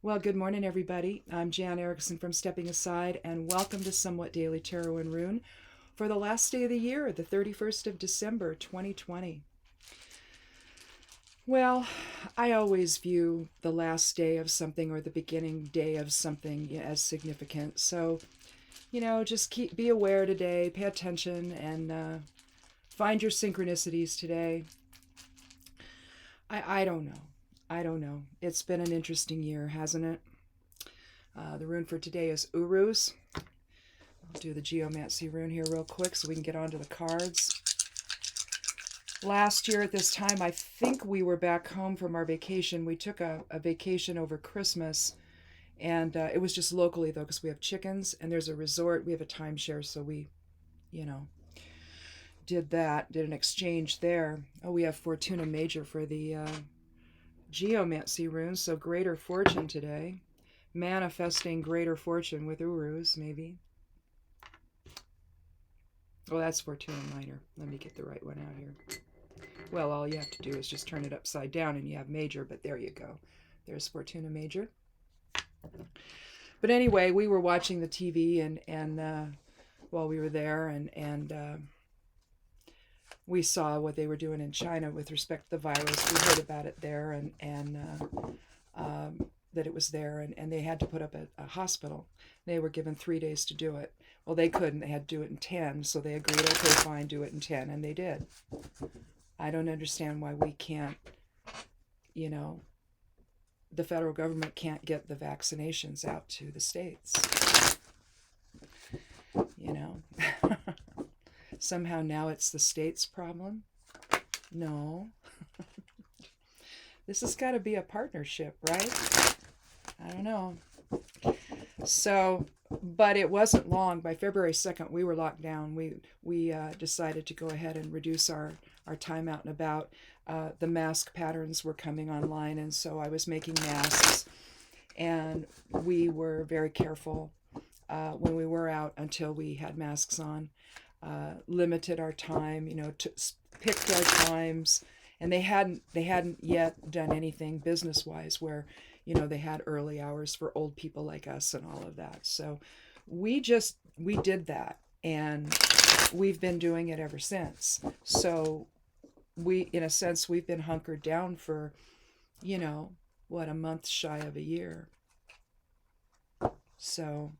Well, good morning, everybody. I'm Jan Erickson from Stepping Aside, and welcome to Somewhat Daily Tarot and Rune for the last day of the year, the 31st of December, 2020. Well, I always view the last day of something or the beginning day of something as significant. So, just be aware today, pay attention, and find your synchronicities today. I don't know. I don't know. It's been an interesting year, hasn't it? The rune for today is Uruz. I'll do the geomancy rune here real quick so we can get onto the cards. Last year at this time, I think we were back home from our vacation. We took a vacation over Christmas, and it was just locally, though, because we have chickens, and there's a resort. We have a timeshare, so we, did an exchange there. Oh, we have Fortuna Major for the geomancy rune, so greater fortune today. Manifesting greater fortune with Uruz, maybe. Oh, that's Fortuna Minor. Let me get the right one out here. Well, all you have to do is just turn it upside down and you have Major, but there you go. There's Fortuna Major. But anyway, we were watching the TV and while we were there, and we saw what they were doing in China with respect to the virus. We heard about it there, and that it was there, and they had to put up a hospital. They were given 3 days to do it. Well, they couldn't. They had to do it in 10, so they agreed, okay, fine, do it in 10, and they did. I don't understand why we can't, the federal government can't get the vaccinations out to the states. Somehow now it's the state's problem. No. This has got to be a partnership, right? I don't know. So, but it wasn't long. By February 2nd, we were locked down. We decided to go ahead and reduce our time out and about. The mask patterns were coming online, and so I was making masks. And we were very careful when we were out until we had masks on. Limited our time, picked our times. And they hadn't yet done anything business-wise where, they had early hours for old people like us and all of that. So we did that, and we've been doing it ever since. So in a sense, we've been hunkered down for, a month shy of a year. So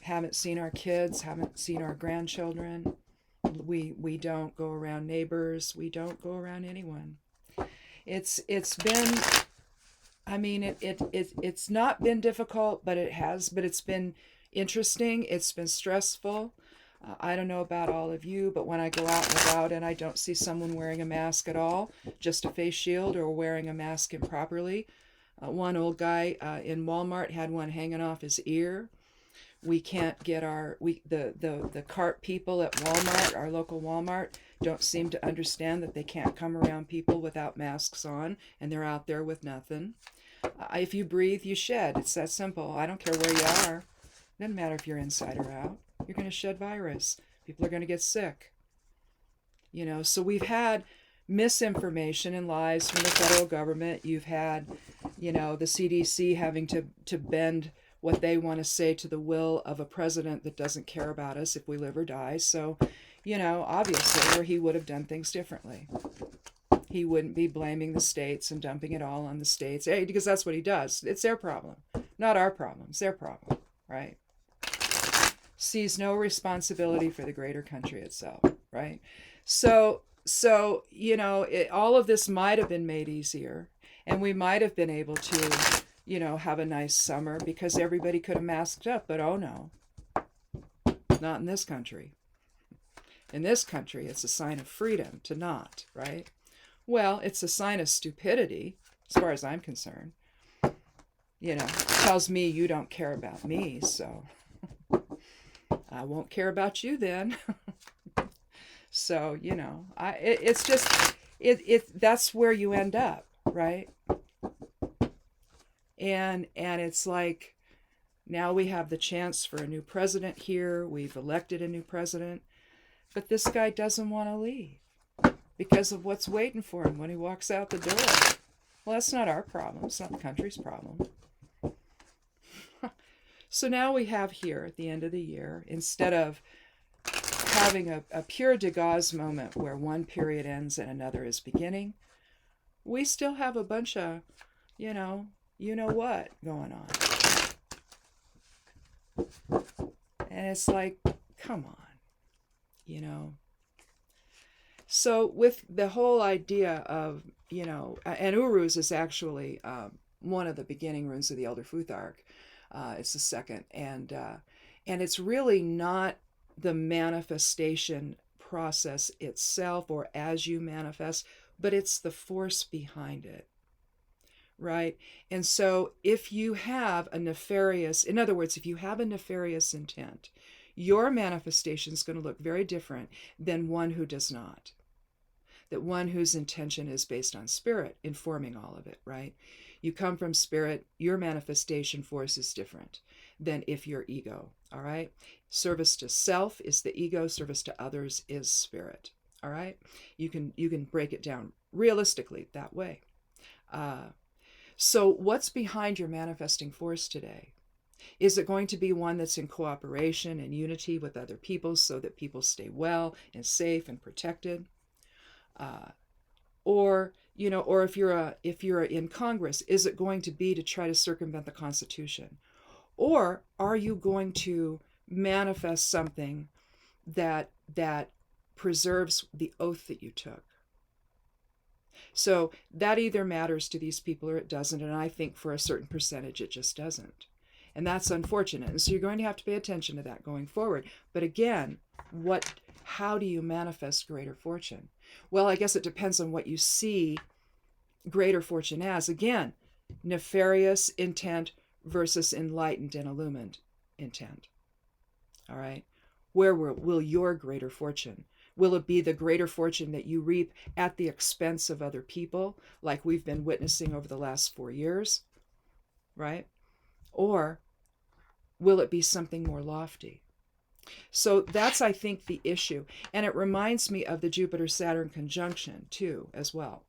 haven't seen our kids, haven't seen our grandchildren. We don't go around neighbors. We don't go around anyone. It's been, it's not been difficult, but it's been interesting. It's been stressful. I don't know about all of you, but when I go out and about and I don't see someone wearing a mask at all, just a face shield or wearing a mask improperly. One old guy in Walmart had one hanging off his ear. We can't get the cart people at Walmart, our local Walmart, don't seem to understand that they can't come around people without masks on, and they're out there with nothing. If you breathe, you shed. It's that simple. I don't care where you are. It doesn't matter if you're inside or out. You're going to shed virus. People are going to get sick. So we've had misinformation and lies from the federal government. You've had, the CDC having to bend what they want to say to the will of a president that doesn't care about us if we live or die. So, obviously, or he would have done things differently. He wouldn't be blaming the states and dumping it all on the states, because that's what he does. It's their problem, not our problem. It's their problem, right? Sees no responsibility for the greater country itself, right? So all of this might have been made easier, and we might have been able to have a nice summer because everybody could have masked up, but oh no, not in this country. In this country, it's a sign of freedom to not, right? Well, it's a sign of stupidity, as far as I'm concerned. Tells me you don't care about me, so I won't care about you then. So, it's just, that's where you end up, right? And it's like, now we have the chance for a new president here. We've elected a new president. But this guy doesn't want to leave because of what's waiting for him when he walks out the door. Well, that's not our problem. It's not the country's problem. So now we have here at the end of the year, instead of having a pure Degas moment where one period ends and another is beginning, we still have a bunch of, you know what going on. And it's like, come on. So with the whole idea of, and Uruz is actually one of the beginning runes of the Elder Futhark. It's the second. And it's really not the manifestation process itself or as you manifest, but it's the force behind it. Right? And so if you have a nefarious, in other words, if you have a nefarious intent, your manifestation is going to look very different than one who does not. That one whose intention is based on spirit informing all of it, right? You come from spirit, your manifestation force is different than if you're ego, all right? Service to self is the ego, service to others is spirit, all right? You can break it down realistically that way. So what's behind your manifesting force today? Is it going to be one that's in cooperation and unity with other people so that people stay well and safe and protected? Or if you're in Congress, is it going to be to try to circumvent the Constitution? Or are you going to manifest something that preserves the oath that you took? So that either matters to these people or it doesn't, and I think for a certain percentage it just doesn't. And that's unfortunate. And so you're going to have to pay attention to that going forward. But again, how do you manifest greater fortune? Well, I guess it depends on what you see greater fortune as. Again, nefarious intent versus enlightened and illumined intent. All right? Where will your greater fortune? Will it be the greater fortune that you reap at the expense of other people, like we've been witnessing over the last 4 years? Right? Or will it be something more lofty? So that's, I think, the issue. And it reminds me of the Jupiter-Saturn conjunction, too, as well,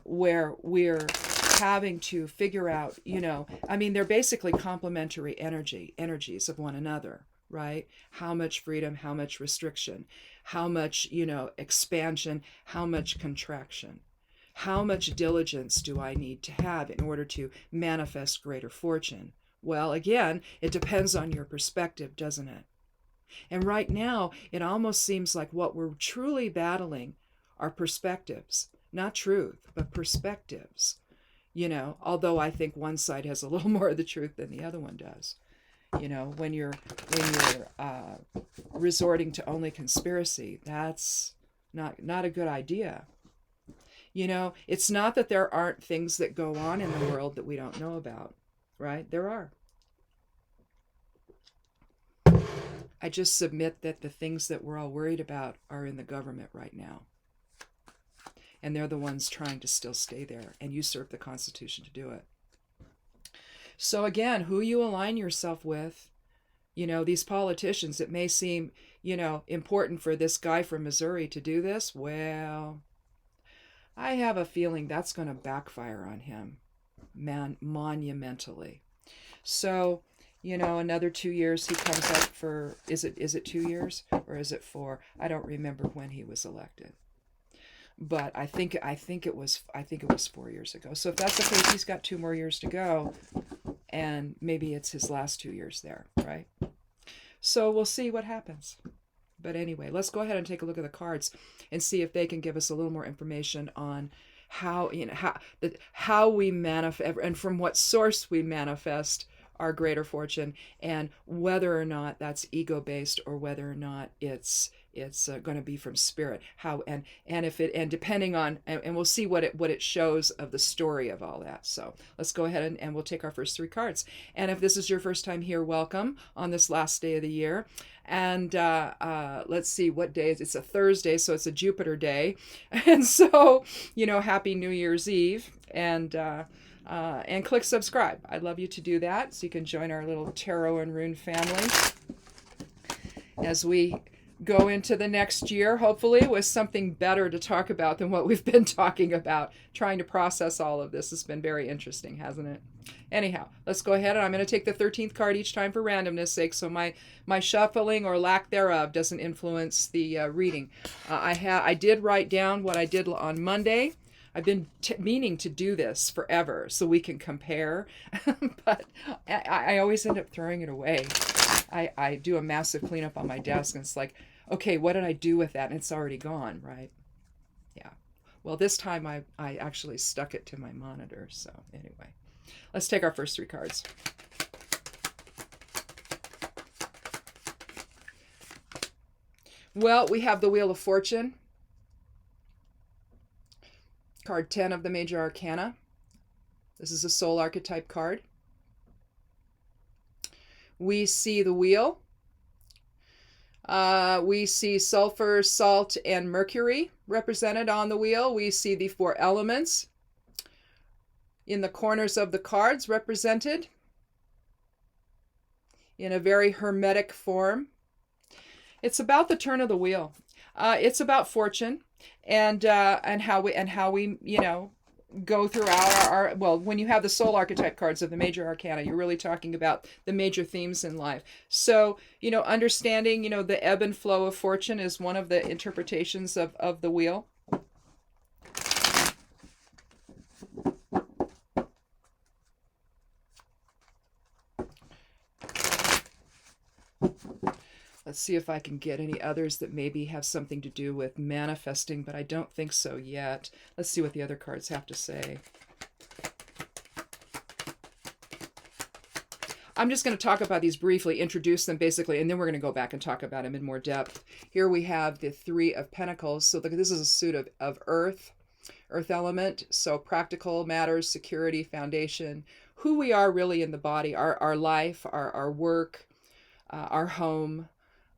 where we're having to figure out, they're basically complementary energies of one another, right? How much freedom, how much restriction, how much, expansion, how much contraction. How much diligence do I need to have in order to manifest greater fortune? Well, again, it depends on your perspective, doesn't it? And right now, it almost seems like what we're truly battling are perspectives. Not truth, but perspectives. Although I think one side has a little more of the truth than the other one does. When you're resorting to only conspiracy, that's not a good idea. It's not that there aren't things that go on in the world that we don't know about, right? There are. I just submit that the things that we're all worried about are in the government right now. And they're the ones trying to still stay there and usurp the Constitution to do it. So again, who you align yourself with, these politicians, it may seem, important for this guy from Missouri to do this. Well, I have a feeling that's going to backfire on him, monumentally. So, another 2 years he comes up for, is it 2 years or is it 4? I don't remember when he was elected. But I think it was 4 years ago. So if that's the case, he's got 2 more years to go, and maybe it's his last 2 years there, right? So we'll see what happens. But anyway, let's go ahead and take a look at the cards and see if they can give us a little more information on how we manifest and from what source we manifest our greater fortune, and whether or not that's ego-based or whether or not it's going to be from spirit. How and if it, and depending on, and we'll see what it shows of the story of all that. So let's go ahead and we'll take our first 3 cards. And if this is your first time here, welcome on this last day of the year. And let's see what day it's a Thursday, so it's a Jupiter day. And so, happy New Year's Eve. And click subscribe. I'd love you to do that so you can join our little tarot and rune family as we go into the next year, hopefully, with something better to talk about than what we've been talking about. Trying to process all of this has been very interesting, hasn't it? Anyhow, let's go ahead, and I'm going to take the 13th card each time for randomness sake, so my shuffling or lack thereof doesn't influence the reading. I did write down what I did on Monday. I've been meaning to do this forever so we can compare, but I always end up throwing it away. I do a massive cleanup on my desk, and it's like, okay, what did I do with that? And it's already gone, right? Yeah. Well, this time I actually stuck it to my monitor. So anyway, let's take our first 3 cards. Well, we have the Wheel of Fortune. Card 10 of the Major Arcana. This is a soul archetype card. We see the wheel. We see sulfur, salt, and mercury represented on the wheel. We see the 4 elements in the corners of the cards represented in a very hermetic form. It's about the turn of the wheel. It's about fortune and how we go throughout our well, when you have the soul archetype cards of the Major Arcana, you're really talking about the major themes in life. So, understanding, the ebb and flow of fortune is one of the interpretations of the wheel. Let's see if I can get any others that maybe have something to do with manifesting, but I don't think so yet. Let's see what the other cards have to say. I'm just going to talk about these briefly, introduce them basically, and then we're going to go back and talk about them in more depth. Here we have the 3 of Pentacles. So this is a suit of earth element. So practical matters, security, foundation, who we are really in the body, our life, our work, our home.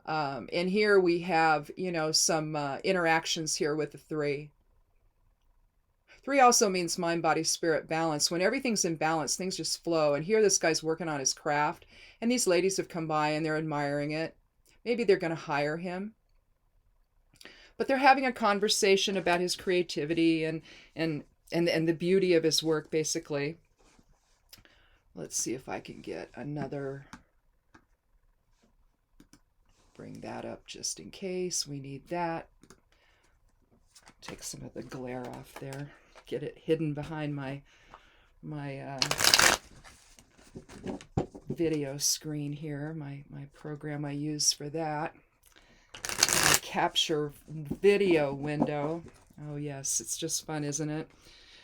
And here we have, some interactions here with the 3. 3 also means mind, body, spirit, balance. When everything's in balance, things just flow. And here this guy's working on his craft. And these ladies have come by and they're admiring it. Maybe they're going to hire him. But they're having a conversation about his creativity and the beauty of his work, basically. Let's see if I can get another... Bring that up just in case we need that. Take some of the glare off there. Get it hidden behind my video screen here. My program I use for that. My capture video window. Oh yes, it's just fun, isn't it?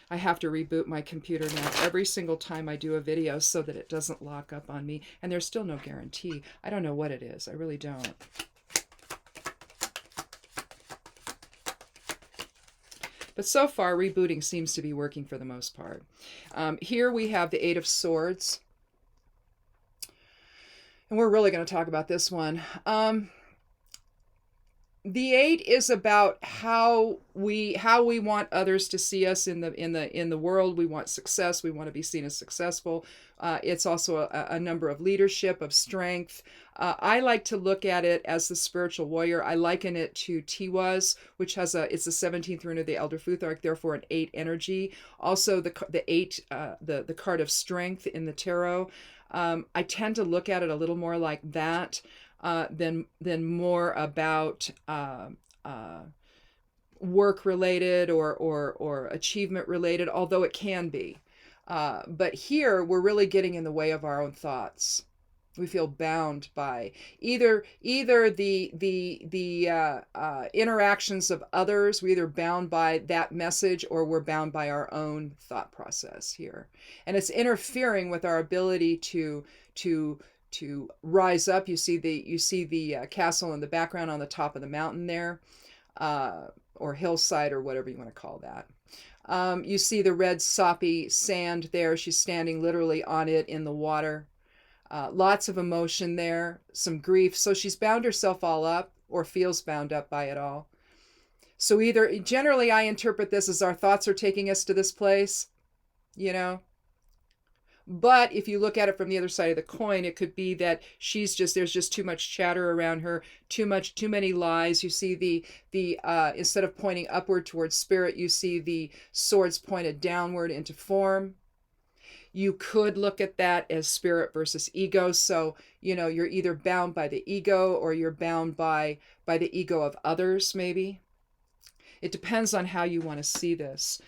I have to reboot my computer now every single time I do a video so that it doesn't lock up on me. And there's still no guarantee. I don't know what it is. I really don't. But so far, rebooting seems to be working for the most part. Here we have the 8 of Swords. And we're really going to talk about this one. The 8 is about how we want others to see us in the world. We want success. We want to be seen as successful. It's also a number of leadership, of strength. I like to look at it as the spiritual warrior. I liken it to Tiwaz, which it's the 17th rune of the Elder Futhark, therefore an 8 energy. Also the 8, the card of strength in the tarot. I tend to look at it a little more like that. Than more about work related or achievement related, although it can be. But here we're really getting in the way of our own thoughts. We feel bound by either the interactions of others. We're either bound by that message or we're bound by our own thought process here, and it's interfering with our ability to rise up. You see the castle in the background on the top of the mountain there, or hillside, or whatever you want to call that. You see the red soppy sand there. She's standing literally on it in the water. Lots of emotion there, some grief. So she's bound herself all up, or feels bound up by it all. So generally I interpret this as our thoughts are taking us to this place, But if you look at it from the other side of the coin, it could be that there's just too much chatter around her, too many lies. You see the instead of pointing upward towards spirit, you see the swords pointed downward into form. You could look at that as spirit versus ego. So, you're either bound by the ego or you're bound by the ego of others, maybe. It depends on how you want to see this.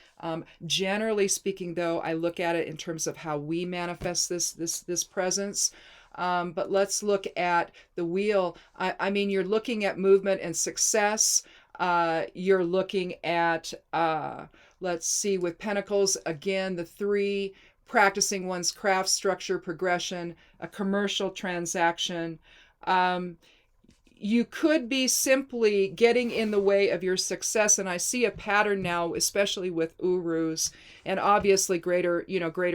Generally speaking, though, I look at it in terms of how we manifest this presence. But let's look at the wheel. I mean, you're looking at movement and success. You're looking at, let's see, with Pentacles, again, the 3, practicing one's craft, structure, progression, a commercial transaction. You could be simply getting in the way of your success. And I see a pattern now, especially with Urus, and obviously greater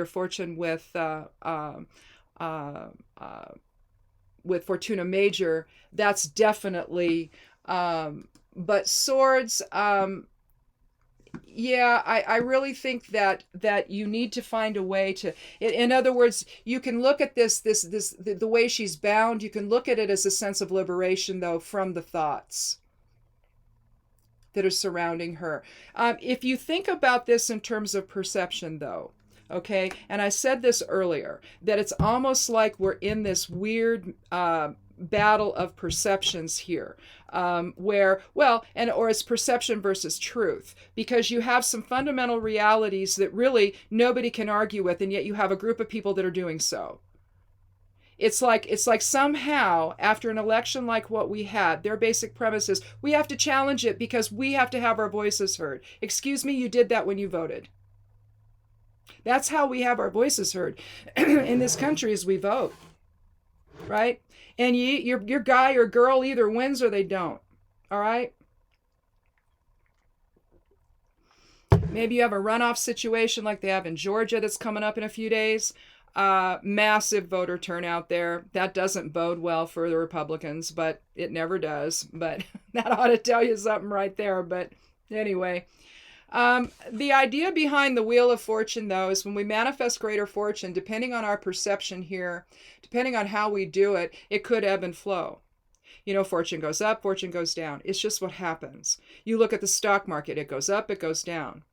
fortune with Fortuna Major. That's definitely, but swords, yeah, I really think that you need to find a way to, in other words, you can look at the way she's bound, you can look at it as a sense of liberation, though, from the thoughts that are surrounding her. If you think about this in terms of perception, though, okay, and I said this earlier, that it's almost like we're in this weird battle of perceptions here, or it's perception versus truth, because you have some fundamental realities that really nobody can argue with, and yet you have a group of people that are doing so. It's like somehow, after an election like what we had, their basic premise is we have to challenge it because we have to have our voices heard. Excuse me, you did that when you voted. That's how we have our voices heard in this country, is we vote, right? And your guy or girl either wins or they don't. All right? Maybe you have a runoff situation like they have in Georgia that's coming up in a few days. Massive voter turnout there. That doesn't bode well for the Republicans, but it never does. But that ought to tell you something right there. But anyway, the idea behind the Wheel of Fortune, though, is when we manifest greater fortune, depending on our perception here, depending on how we do it, it could ebb and flow. Fortune goes up, fortune goes down. It's just what happens. You look at the stock market, it goes up, it goes down.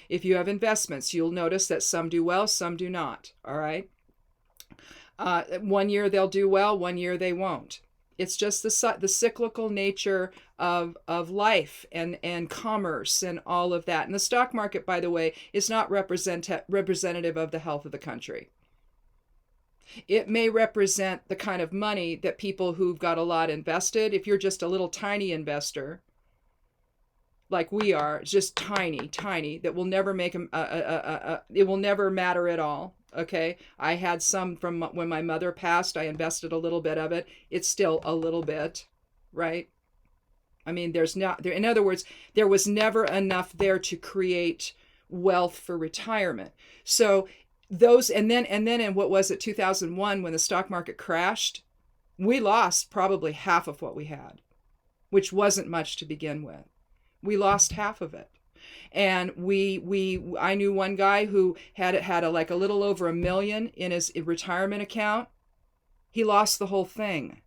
If you have investments, you'll notice that some do well, some do not. All right? 1 year they'll do well, 1 year they won't. It's just the cyclical nature of life and commerce and all of that. And the stock market, by the way, is not representative of the health of the country. It may represent the kind of money that people who've got a lot invested, if you're just a little tiny investor, like we are, just tiny, that will never make it will never matter at all. Okay, I had some from when my mother passed. I invested a little bit of it. It's still a little bit, right? I mean, in other words, there was never enough there to create wealth for retirement. So those, and then in what was it, 2001, when the stock market crashed, we lost probably half of what we had, which wasn't much to begin with. We lost half of it. And I knew one guy who had a little over $1 million in his retirement account. He lost the whole thing.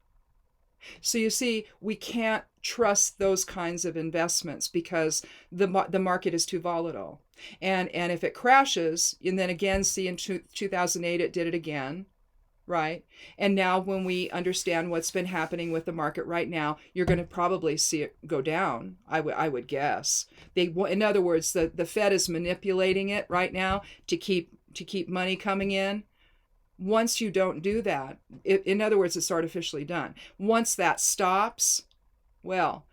So you see, we can't trust those kinds of investments because the market is too volatile. And if it crashes, and then again, see in 2008 it did it again, right? And now when we understand what's been happening with the market right now, you're going to probably see it go down, I would guess. In other words, the Fed is manipulating it right now to keep money coming in. Once you don't do that, in other words, it's artificially done. Once that stops, well,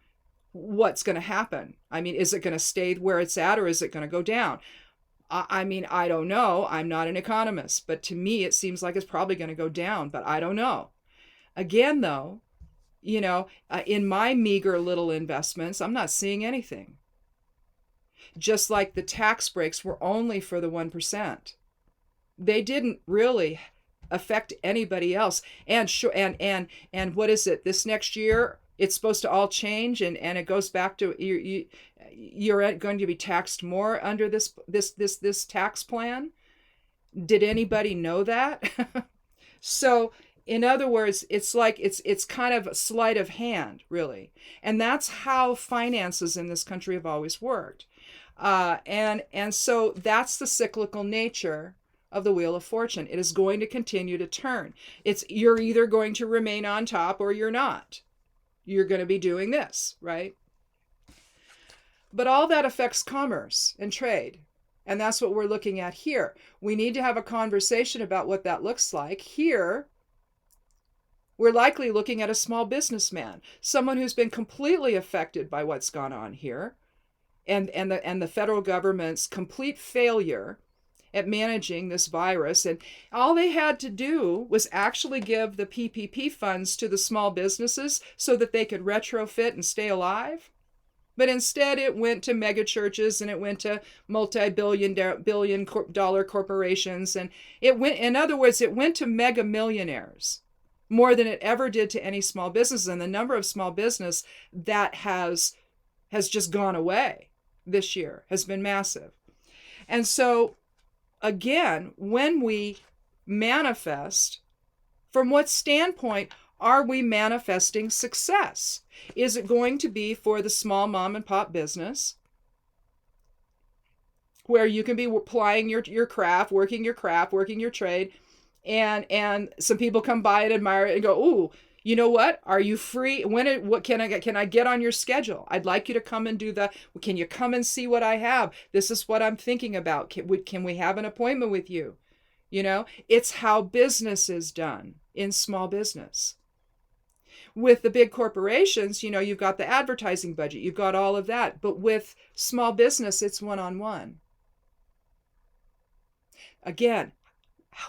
what's going to happen? I mean, is it going to stay where it's at, or is it going to go down? I mean, I don't know. I'm not an economist, but to me, it seems like it's probably going to go down, but I don't know. Again, though, in my meager little investments, I'm not seeing anything. Just like the tax breaks were only for the 1%. They didn't really affect anybody else. And what is it? This next year, it's supposed to all change, and it goes back to you're going to be taxed more under this tax plan. Did anybody know that? So, in other words, it's like it's kind of a sleight of hand, really. And that's how finances in this country have always worked. And so that's the cyclical nature of the Wheel of Fortune. It is going to continue to turn. You're either going to remain on top or you're not. You're going to be doing this, right? But all that affects commerce and trade. And that's what we're looking at here. We need to have a conversation about what that looks like. Here, we're likely looking at a small businessman, someone who's been completely affected by what's gone on here, and the federal government's complete failure at managing this virus. And all they had to do was actually give the PPP funds to the small businesses so that they could retrofit and stay alive. But instead, it went to mega churches and it went to multi-billion dollar corporations. And it went, in other words, it went to mega millionaires more than it ever did to any small business. And the number of small business that has just gone away this year has been massive. And so, again, when we manifest, from what standpoint are we manifesting success? Is it going to be for the small mom and pop business where you can be plying your craft, working your trade, and some people come by and admire it and go, "Ooh, you know what? Are you free? What can I get on your schedule? I'd like you to come and do can you come and see what I have? This is what I'm thinking about. Can we have an appointment with you?" You know, it's how business is done in small business. With the big corporations, you know, you've got the advertising budget, you've got all of that. But with small business, it's one-on-one. Again,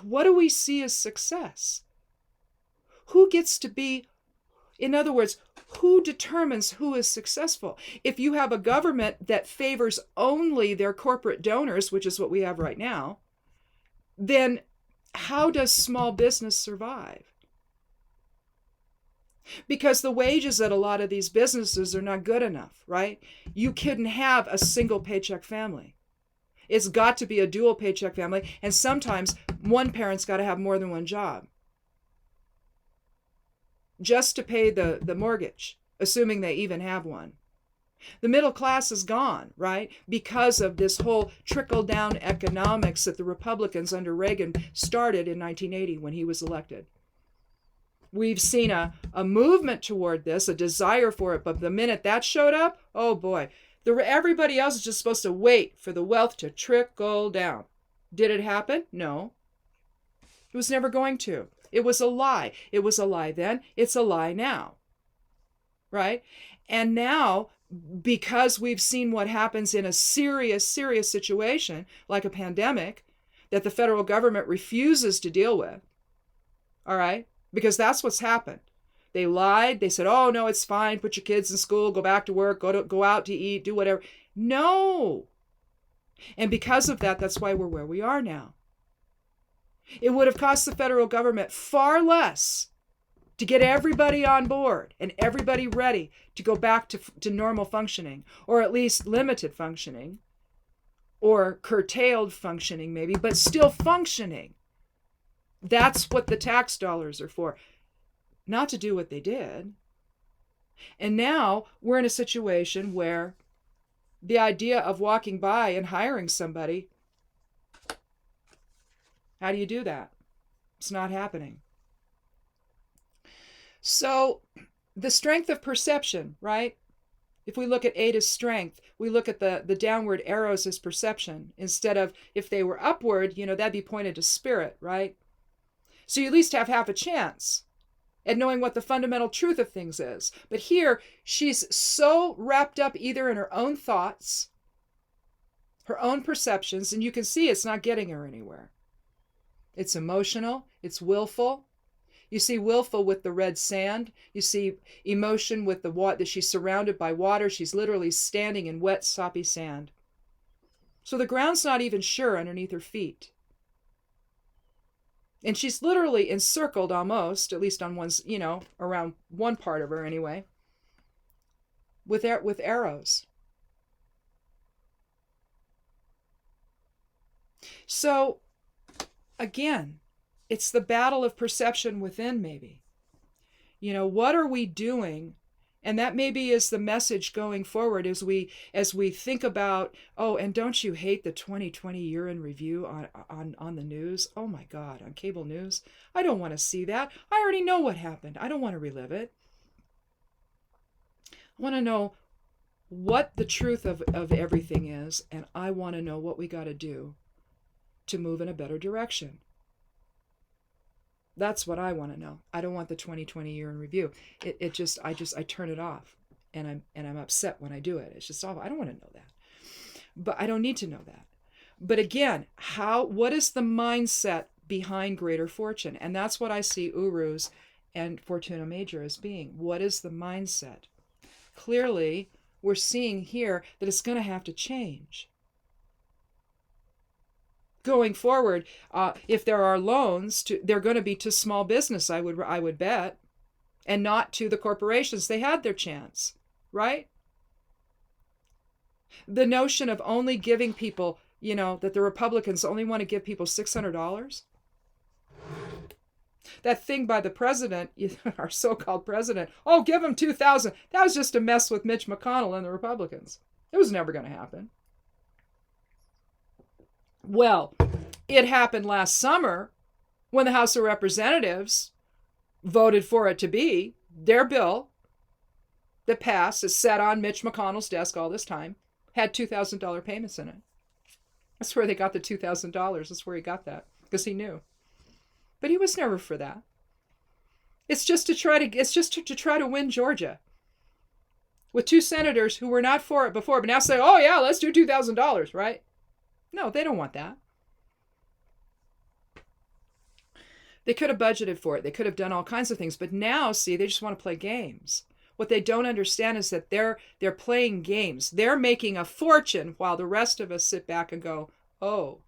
what do we see as success? Who gets to be, in other words, who determines who is successful? If you have a government that favors only their corporate donors, which is what we have right now, then how does small business survive? Because the wages at a lot of these businesses are not good enough, right? You couldn't have a single paycheck family. It's got to be a dual paycheck family. And sometimes one parent's got to have more than one job just to pay the mortgage, assuming they even have one. The middle class is gone, right? Because of this whole trickle-down economics that the Republicans under Reagan started in 1980 when he was elected. We've seen a movement toward this, a desire for it, but the minute that showed up, oh boy, everybody else is just supposed to wait for the wealth to trickle down. Did it happen? No. It was never going to. It was a lie. It was a lie then. It's a lie now. Right? And now, because we've seen what happens in a serious situation, like a pandemic, that the federal government refuses to deal with, all right? Because that's what's happened. They lied. They said, "Oh, no, it's fine. Put your kids in school, go back to work, go out to eat, do whatever." No. And because of that, that's why we're where we are now. It would have cost the federal government far less to get everybody on board and everybody ready to go back to normal functioning, or at least limited functioning, or curtailed functioning maybe, but still functioning. That's what the tax dollars are for, not to do what they did. And now we're in a situation where the idea of walking by and hiring somebody, how do you do that? It's not happening. So the strength of perception, right? If we look at Ada's strength, we look at the downward arrows as perception. Instead of, if they were upward, you know, that'd be pointed to spirit, right? So you at least have half a chance at knowing what the fundamental truth of things is. But here, she's so wrapped up either in her own thoughts, her own perceptions, and you can see it's not getting her anywhere. It's emotional, it's willful. You see willful with the red sand. You see emotion with the water, that she's surrounded by water. She's literally standing in wet, soppy sand. So the ground's not even sure underneath her feet. And she's literally encircled almost, at least on one's, you know, around one part of her anyway, with arrows. So again, it's the battle of perception within, maybe. What are we doing? And that maybe is the message going forward as we think about, oh, and don't you hate the 2020 year in review on the news? Oh my God, on cable news. I don't want to see that. I already know what happened. I don't want to relive it. I want to know what the truth of everything is, and I want to know what we got to do to move in a better direction. That's what I want to know. I don't want the 2020 year in review. I turn it off, and I'm upset when I do it. It's just awful. I don't want to know that, but I don't need to know that. But again, what is the mindset behind greater fortune? And that's what I see Urus and Fortuna Major as being. What is the mindset? Clearly, we're seeing here that it's going to have to change. Going forward, if there are loans, they're going to be to small business, I would bet, and not to the corporations. They had their chance, right? The notion of only giving people, that the Republicans only want to give people $600. That thing by the president, our so-called president, oh, give them $2,000. That was just to mess with Mitch McConnell and the Republicans. It was never going to happen. Well, it happened last summer when the House of Representatives voted for it to be. Their bill that passed, is sat on Mitch McConnell's desk all this time, had $2,000 payments in it. That's where they got the $2,000. That's where he got that, because he knew. But he was never for that. It's just to try to win Georgia with two senators who were not for it before, but now say, oh yeah, let's do $2,000, right? No, they don't want that. They could have budgeted for it. They could have done all kinds of things. But now, see, they just want to play games. What they don't understand is that they're playing games. They're making a fortune while the rest of us sit back and go, oh.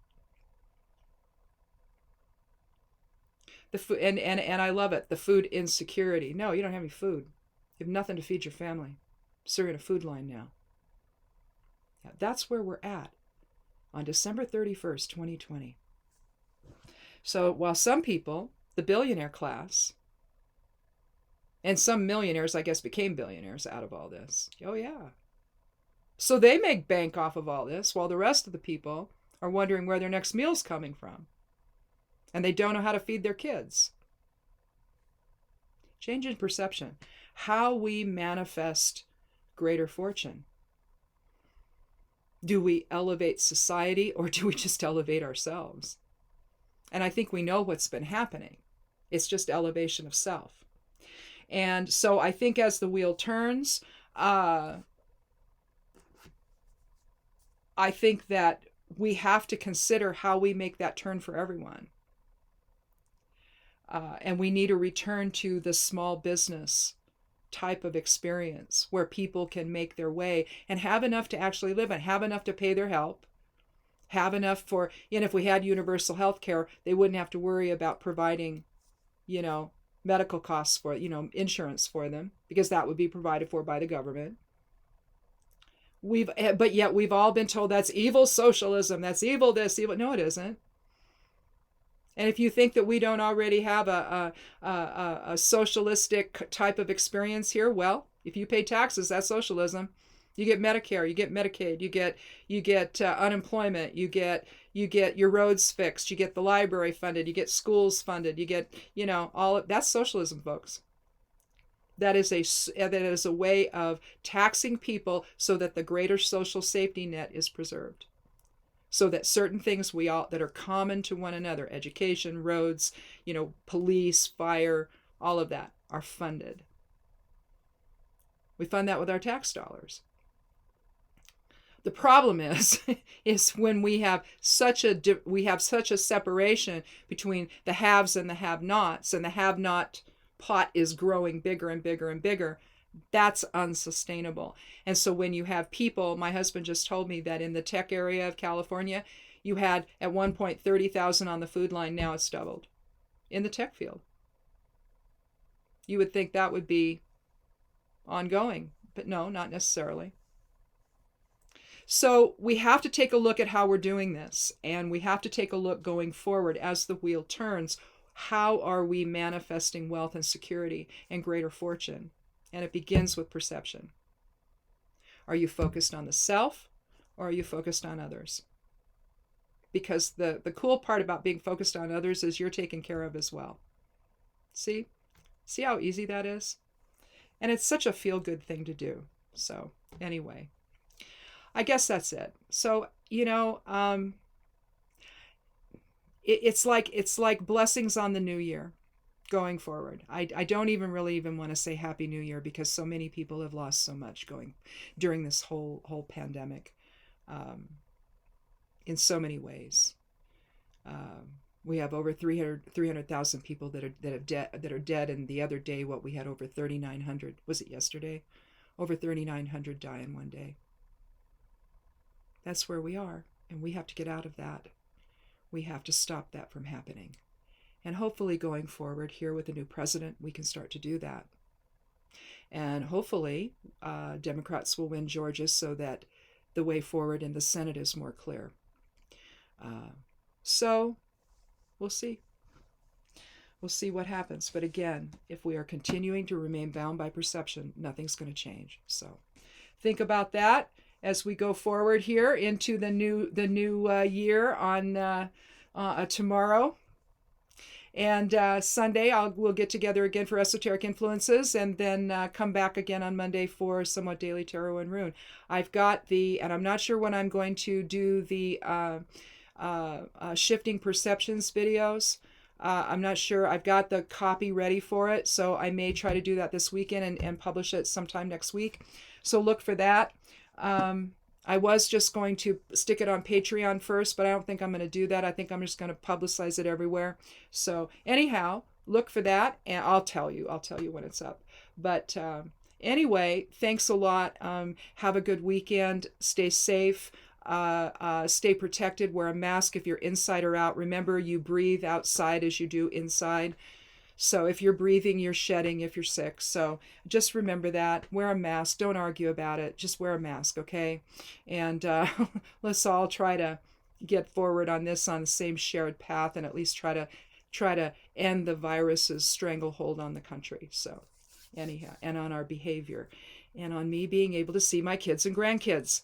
The food, and I love it, the food insecurity. No, you don't have any food. You have nothing to feed your family. So you're in a food line now. Yeah, that's where we're at on December 31st, 2020. So while some people, the billionaire class, and some millionaires, I guess, became billionaires out of all this. Oh, yeah. So they make bank off of all this, while the rest of the people are wondering where their next meal's coming from. And they don't know how to feed their kids. Change in perception. How we manifest greater fortune. Do we elevate society, or do we just elevate ourselves? And I think we know what's been happening. It's just elevation of self. And so I think as the wheel turns, I think that we have to consider how we make that turn for everyone. And we need to return to the small business type of experience where people can make their way and have enough to actually live and have enough to pay their help, have enough for, if we had universal health care, they wouldn't have to worry about providing, medical costs for, insurance for them, because that would be provided for by the government. But yet we've all been told that's evil socialism, that's evil this, evil. No, it isn't. And if you think that we don't already have a socialistic type of experience here, well, if you pay taxes, that's socialism. You get Medicare, you get Medicaid, you get unemployment, you get your roads fixed, you get the library funded, you get schools funded, you get all of that's socialism, folks. That is a way of taxing people so that the greater social safety net is preserved. So that certain things that are common to one another, education, roads, police, fire, all of that are funded. We fund that with our tax dollars. The problem is when we have such a separation between the haves and the have-nots, and the have-not pot is growing bigger and bigger and bigger. That's unsustainable. And so when you have people, my husband just told me that in the tech area of California, you had at one point 30,000 on the food line. Now it's doubled in the tech field. You would think that would be ongoing, but no, not necessarily. So we have to take a look at how we're doing this, and we have to take a look going forward as the wheel turns. How are we manifesting wealth and security and greater fortune? And it begins with perception. Are you focused on the self, or are you focused on others? Because the cool part about being focused on others is you're taken care of as well. See how easy that is? And it's such a feel-good thing to do. So anyway, I guess that's it. So, it's like blessings on the new year going forward. I don't even want to say Happy New Year, because so many people have lost so much during this whole pandemic, in so many ways. We have over 300,000 people that are dead, and the other day, we had over 3,900. Was it yesterday? Over 3,900 die in one day. That's where we are, and we have to get out of that. We have to stop that from happening. And hopefully going forward here with a new president, we can start to do that. And hopefully Democrats will win Georgia so that the way forward in the Senate is more clear. So we'll see. We'll see what happens. But again, if we are continuing to remain bound by perception, nothing's going to change. So think about that as we go forward here into the new year on tomorrow. And Sunday, we'll get together again for Esoteric Influences, and then come back again on Monday for Somewhat Daily Tarot and Rune. I've got and I'm not sure when I'm going to do the Shifting Perceptions videos. I'm not sure. I've got the copy ready for it, so I may try to do that this weekend and publish it sometime next week. So look for that. I was just going to stick it on Patreon first, but I don't think I'm going to do that. I think I'm just going to publicize it everywhere. So anyhow, look for that, and I'll tell you when it's up. But anyway, thanks a lot. Have a good weekend. Stay safe. Stay protected. Wear a mask if you're inside or out. Remember, you breathe outside as you do inside. So if you're breathing, you're shedding if you're sick. So just remember that. Wear a mask. Don't argue about it. Just wear a mask, okay? And let's all try to get forward on this on the same shared path, and at least try to end the virus's stranglehold on the country. So anyhow, and on our behavior, and on me being able to see my kids and grandkids.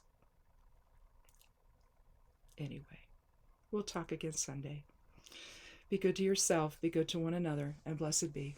Anyway, we'll talk again Sunday. Be good to yourself, be good to one another, and blessed be.